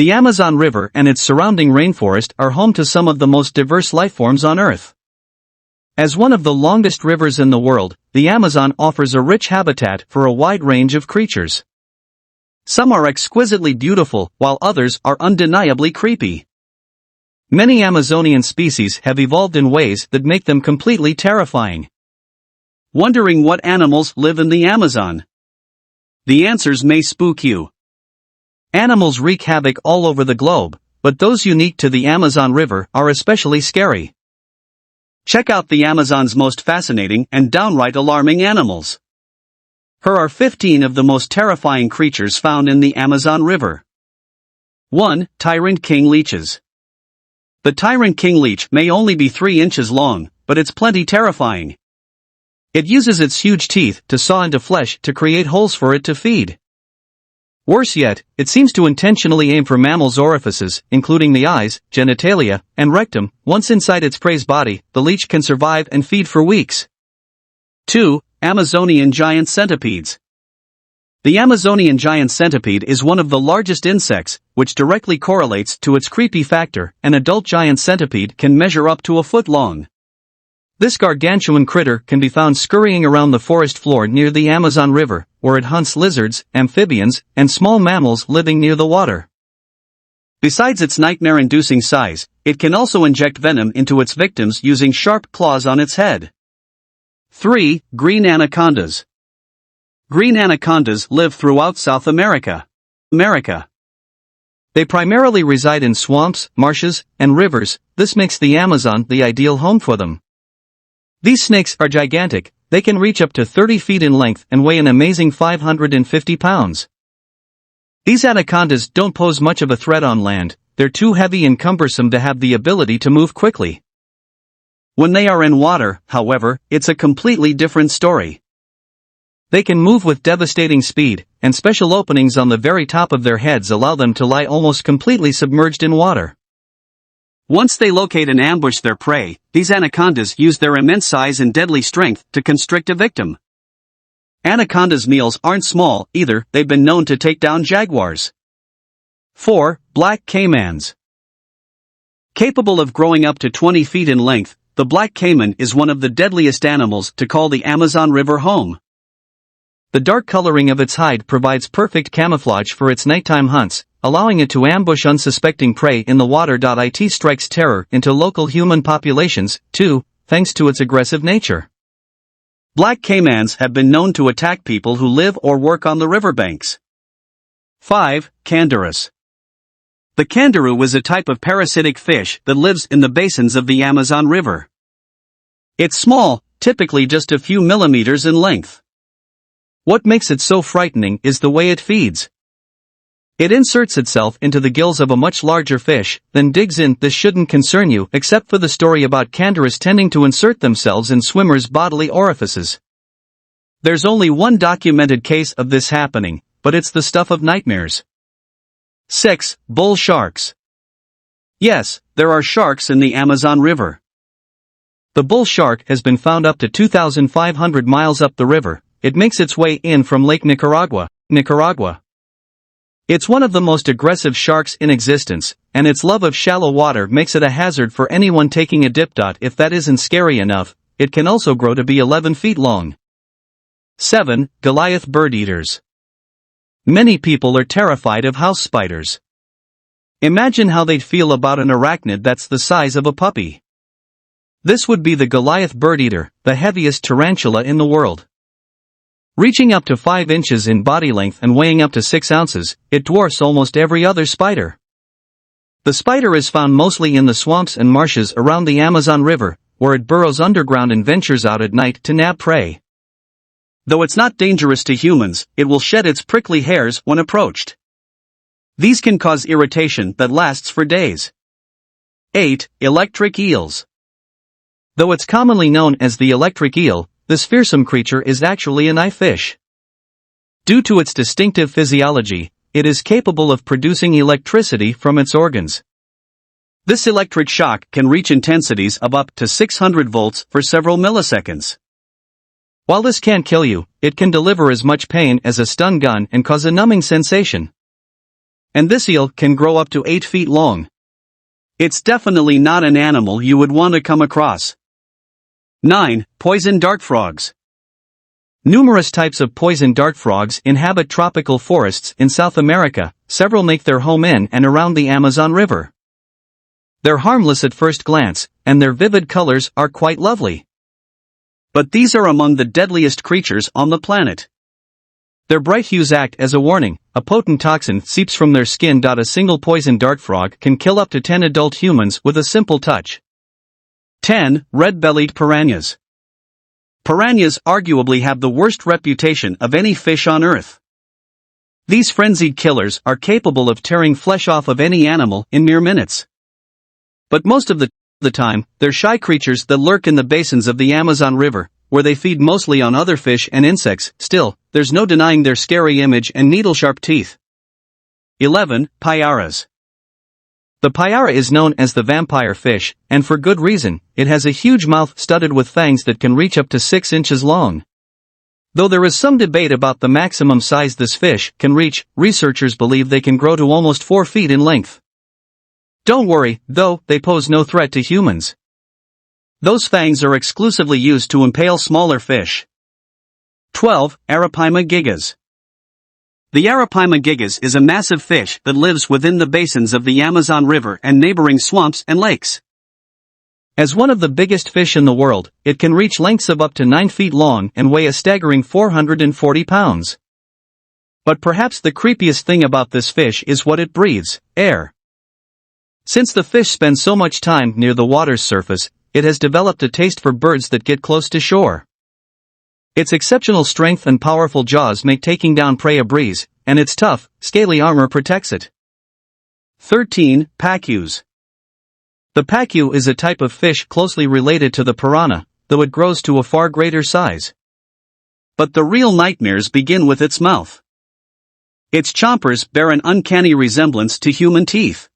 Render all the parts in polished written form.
The Amazon River and its surrounding rainforest are home to some of the most diverse lifeforms on Earth. As one of the longest rivers in the world, the Amazon offers a rich habitat for a wide range of creatures. Some are exquisitely beautiful, while others are undeniably creepy. Many Amazonian species have evolved in ways that make them completely terrifying. Wondering what animals live in the Amazon? The answers may spook you. Animals wreak havoc all over the globe, but those unique to the Amazon River are especially scary. Check out the Amazon's most fascinating and downright alarming animals. Here are 15 of the most terrifying creatures found in the Amazon River. 1. Tyrant king leeches. The Tyrant king leech may only be 3 inches long, but it's plenty terrifying. It uses its huge teeth to saw into flesh to create holes for it to feed. Worse yet, it seems to intentionally aim for mammals' orifices, including the eyes, genitalia, and rectum. Once inside its prey's body, the leech can survive and feed for weeks. 2. Amazonian giant centipedes. The Amazonian giant centipede is one of the largest insects, which directly correlates to its creepy factor. An adult giant centipede can measure up to a foot long. This gargantuan critter can be found scurrying around the forest floor near the Amazon River, where it hunts lizards, amphibians, and small mammals living near the water. Besides its nightmare-inducing size, it can also inject venom into its victims using sharp claws on its head. 3. Green anacondas. Green anacondas live throughout South America. They primarily reside in swamps, marshes, and rivers. This makes the Amazon the ideal home for them. These snakes are gigantic. They can reach up to 30 feet in length and weigh an amazing 550 pounds. These anacondas don't pose much of a threat on land. They're too heavy and cumbersome to have the ability to move quickly. When they are in water, however, it's a completely different story. They can move with devastating speed, and special openings on the very top of their heads allow them to lie almost completely submerged in water. Once they locate and ambush their prey, these anacondas use their immense size and deadly strength to constrict a victim. Anacondas' meals aren't small, either. They've been known to take down jaguars. 4. Black caimans. Capable of growing up to 20 feet in length, the black caiman is one of the deadliest animals to call the Amazon River home. The dark coloring of its hide provides perfect camouflage for its nighttime hunts, allowing it to ambush unsuspecting prey in the water. It strikes terror into local human populations, too, thanks to its aggressive nature. Black caimans have been known to attack people who live or work on the riverbanks. 5. Candirus. The candiru is a type of parasitic fish that lives in the basins of the Amazon River. It's small, typically just a few millimeters in length. What makes it so frightening is the way it feeds. It inserts itself into the gills of a much larger fish, then digs in. This shouldn't concern you, except for the story about Candirus tending to insert themselves in swimmers' bodily orifices. There's only one documented case of this happening, but it's the stuff of nightmares. 6. Bull sharks. Yes, there are sharks in the Amazon River. The bull shark has been found up to 2,500 miles up the river. It makes its way in from Lake Nicaragua. It's one of the most aggressive sharks in existence, and its love of shallow water makes it a hazard for anyone taking a dip. If that isn't scary enough, it can also grow to be 11 feet long. 7. Goliath birdeaters. Many people are terrified of house spiders. Imagine how they'd feel about an arachnid that's the size of a puppy. This would be the Goliath birdeater, the heaviest tarantula in the world. Reaching up to 5 inches in body length and weighing up to 6 ounces, it dwarfs almost every other spider. The spider is found mostly in the swamps and marshes around the Amazon River, where it burrows underground and ventures out at night to nab prey. Though it's not dangerous to humans, it will shed its prickly hairs when approached. These can cause irritation that lasts for days. 8. Electric eels. Though it's commonly known as the electric eel, this fearsome creature is actually an eye fish. Due to its distinctive physiology, it is capable of producing electricity from its organs. This electric shock can reach intensities of up to 600 volts for several milliseconds. While this can't kill you, it can deliver as much pain as a stun gun and cause a numbing sensation. And this eel can grow up to 8 feet long. It's definitely not an animal you would want to come across. 9. Poison dart frogs. Numerous types of poison dart frogs inhabit tropical forests in South America. Several make their home in and around the Amazon River. They're harmless at first glance, and their vivid colors are quite lovely. But these are among the deadliest creatures on the planet. Their bright hues act as a warning. A potent toxin seeps from their skin. A single poison dart frog can kill up to 10 adult humans with a simple touch. 10. Red-bellied piranhas. Piranhas arguably have the worst reputation of any fish on Earth. These frenzied killers are capable of tearing flesh off of any animal in mere minutes. But most of the time, they're shy creatures that lurk in the basins of the Amazon River, where they feed mostly on other fish and insects. Still, there's no denying their scary image and needle-sharp teeth. 11. Payaras. The payara is known as the vampire fish, and for good reason. It has a huge mouth studded with fangs that can reach up to 6 inches long. Though there is some debate about the maximum size this fish can reach, researchers believe they can grow to almost 4 feet in length. Don't worry, though, they pose no threat to humans. Those fangs are exclusively used to impale smaller fish. 12. Arapaima gigas. The Arapaima gigas is a massive fish that lives within the basins of the Amazon River and neighboring swamps and lakes. As one of the biggest fish in the world, it can reach lengths of up to 9 feet long and weigh a staggering 440 pounds. But perhaps the creepiest thing about this fish is what it breathes: air. Since the fish spends so much time near the water's surface, it has developed a taste for birds that get close to shore. Its exceptional strength and powerful jaws make taking down prey a breeze, and its tough, scaly armor protects it. 13. Pacus. The pacu is a type of fish closely related to the piranha, though it grows to a far greater size. But the real nightmares begin with its mouth. Its chompers bear an uncanny resemblance to human teeth.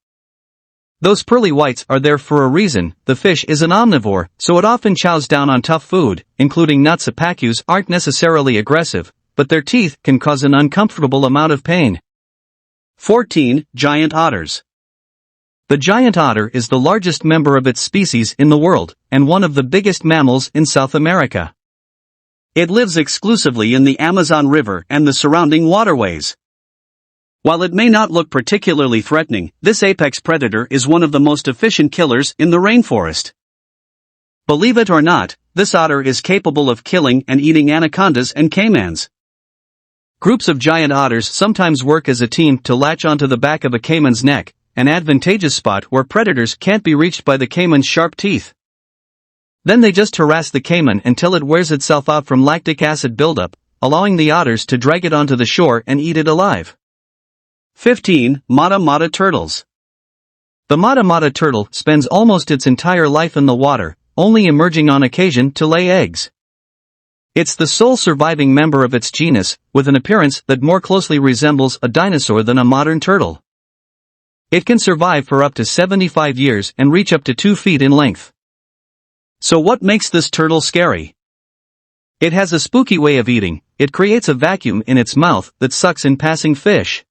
Those pearly whites are there for a reason. The fish is an omnivore, so it often chows down on tough food, including nuts. Pacus aren't necessarily aggressive, but their teeth can cause an uncomfortable amount of pain. 14. Giant otters. The giant otter is the largest member of its species in the world, and one of the biggest mammals in South America. It lives exclusively in the Amazon River and the surrounding waterways. While it may not look particularly threatening, this apex predator is one of the most efficient killers in the rainforest. Believe it or not, this otter is capable of killing and eating anacondas and caimans. Groups of giant otters sometimes work as a team to latch onto the back of a caiman's neck, an advantageous spot where predators can't be reached by the caiman's sharp teeth. Then they just harass the caiman until it wears itself out from lactic acid buildup, allowing the otters to drag it onto the shore and eat it alive. 15. Mata mata turtles. The mata mata turtle spends almost its entire life in the water, only emerging on occasion to lay eggs. It's the sole surviving member of its genus, with an appearance that more closely resembles a dinosaur than a modern turtle. It can survive for up to 75 years and reach up to 2 feet in length. So what makes this turtle scary? It has a spooky way of eating. It creates a vacuum in its mouth that sucks in passing fish.